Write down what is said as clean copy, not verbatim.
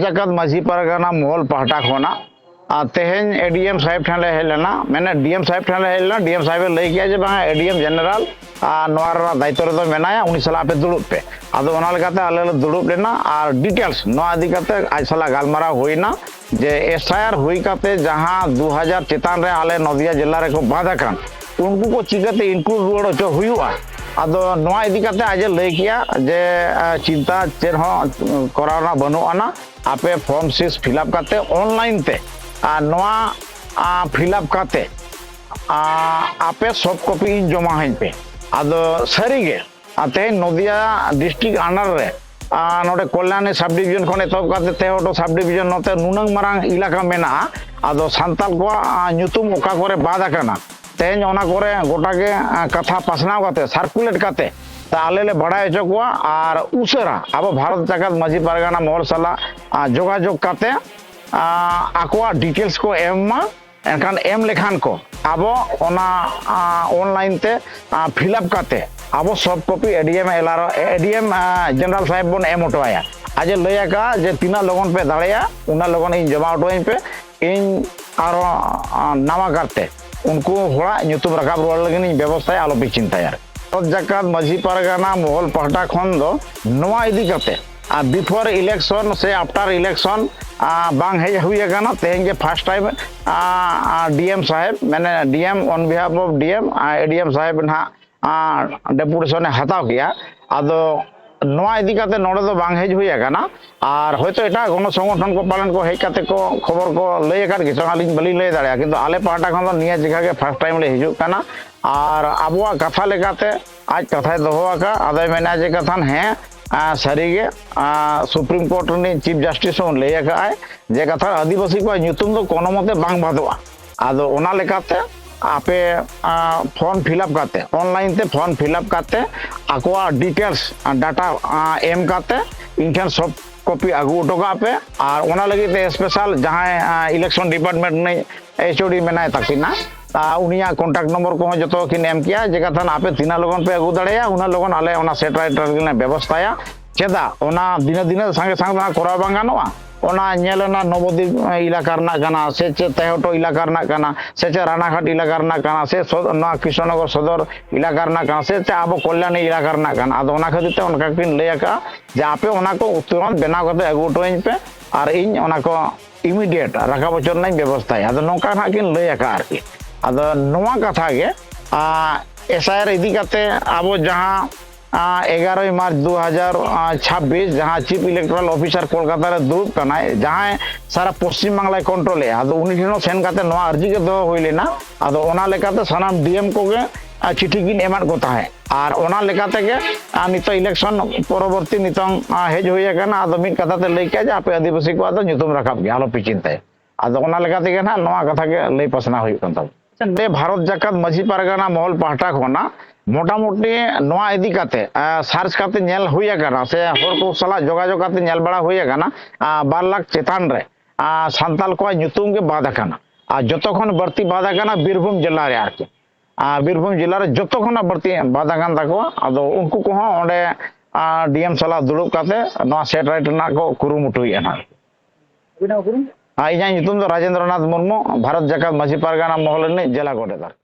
जगत माझी परगना मोहल पहाटा खोना तेहन एडीएम साहेब ठान हेलना मैंने डीएम साहेब ठान हेलना डीएम साहेब लई किया जे बांगा एडीएम जनरल नोर दायित्व रे मेनाया उनी सला पे दुड़ुब पे आदो ओना लगाते आले दुड़ुब लेना और डिटेल्स नो आदि करते आज सला गालमारा होइना जे एसआईआर हुई करते जहां 2000 चेतान रे आले नदिया जिला रे को बाधा कान उनको को चिकाते इंक्लूड रुआड़ चो हुआ आदो नोआ इदी करते आज लई किया जे चिंता चेर हो कराना बनो आना आपे फॉर्म 6 फिलअप करते ऑनलाइन ते नोआ फिलअप करते आपे सॉफ्ट कॉपी इन जमा हइन पे आदो सरीगे ते नदिया डिस्ट्रिक्ट अंडर रे नोडे कल्याणी सब डिविजन खने तब करते तेहटो सब डिविजन नोते नुनंग मारांग इलाका मेना आदो सांताल को ᱧᱩᱛᱩᱢ ओका करे बादा करना तेज ओना करे गोटा के कथा पासनाव करते सर्कुलेट करते आले ले बड़ा हचो को और उसेरा अब भारत जगत माझी परगना मोहल सला जोगाजोग करते आकोआ डिटेल्स को एमा एनखान एम लेखान को अब ओना ऑनलाइन ते फिलअप करते अब सॉफ्ट कॉपी एडीएम जनरल साहेब बन एम उठवाया आज लैया जे तीना लगन पे दाड़िया उना लगन इन जमा उठवाइन पे इन आरो नामा करते उनको होड़ा ᱧᱩᱛᱩᱢ रकाब रुआड़ लगिन व्यवस्था आलो पे चिंताया जकात माझी परगना मोहल पहाटा खन दो नोआ इदी करते बिफोर इलेक्शन से आफ्टर इलेक्शन बांग हेज हुई गाना तेहन जे फर्स्ट टाइम डीएम साहेब मैंने DM on behalf of DM ADM साहेब ना डेपुटेशन हताव किया आदो नोआ इदी करते नोडे दो बांग हेज हुई गाना और होयतो एटा गण संगठन को पालन को हेज करते को खबर को लई कर के संगालिन बली लई दाड़िया किंतु आले पाटा खन दो निया जगह के फर्स्ट टाइम ले हिजुक काना और आबुआ कथा लेकाते आज कथा दोहोआका आदो मेना जे कथान है सारीगे सुप्रीम कोर्ट नी चीफ जस्टिस लई का जे कथा आदिवासी को ᱧᱩᱛᱩᱢ दो कोनो मते बांग बादोआ आदो ओना लेकाते आपे फॉर्म फिलअप करते ऑनलाइन ते फॉर्म फिलअप करते आकोआ डिटेल्स डाटा एम करते इनखान सब कॉपी आगू उठोगा पे और ओना लगी ते स्पेशल जहां इलेक्शन डिपार्टमेंट ने एचओडी मेना तकिना उनिया कॉन्टैक्ट नंबर को जो किन एम किया जे कथान आपे तीना लगन पे आगू दाड़िया उना लगन आले ओना सेटेलाइट ने व्यवस्थाया चेदा ओना दिन दिन संगे संगे कोरा बांग गानोआ ओना नेलना नवद्वीप इलाका रना गाना से तेहटो इलाका रना गाना से रानाघाट इलाका रना गाना से कृष्णनगर सदर इलाका रना गाना से अब कल्याणी इलाका रना गाना आदो ओना खातिर ते ओनका किन लई का जे आपे ओना को तुरंत बनाव करते आगू टोइन पे और इन ओना को इमीडिएट राखा बचर नहीं व्यवस्था है आदो नोका ना किन लई का आरकी आदो नोआ कथा के एसआईआर इदी करते अब जहां 11 मार्च 2026 जहां चीफ इलेक्टोरल ऑफिसर कोलकाता रे दुरुब कना जहां सारा पश्चिम बांग्ला कंट्रोल है आदो उनी ठेनो सेन काते नोआ अर्जी के दो होई लेना आदो ओना लेकाते सनाम डीएम को गे चिठी किन एमान को ताहे और ओना लेकाते के नितो इलेक्शन परवर्ती नितंग हेज होई काना आदो मिट कथा ते लई के जे आपे आदिवासी को आदो ᱧᱩᱛᱩᱢ राखब गे आलो पिचिनते आदो ओना लेकाते के ना नोआ कथा के लई पसना होई कन तब भारत जकात माझी परगना मोहल पहाटा खोना मोटामुटी नोआ इदी करते सार्च करते नेल हुई गाना से हर को सला जोगाजोग करते नेल बड़ा हुई गाना 2 लाख चेतान रे सांताल को ᱧᱩᱛᱩᱢ के बाधा काना जतखन बढ़ती बाधा काना बीरभूम जिला रे आरके बीरभूम जिला रे जतखन बढ़ती बाधा कान ताको आदो उनको को ओंडे डीएम सला दुड़ुब करते नोआ सेटेलाइट ना को कुरुमुटुई एना इना ᱧᱩᱛᱩᱢ दो राजेंद्रनाथ मुर्मू भारत जकात माझी परगना मोहल ने जिला गोडेदार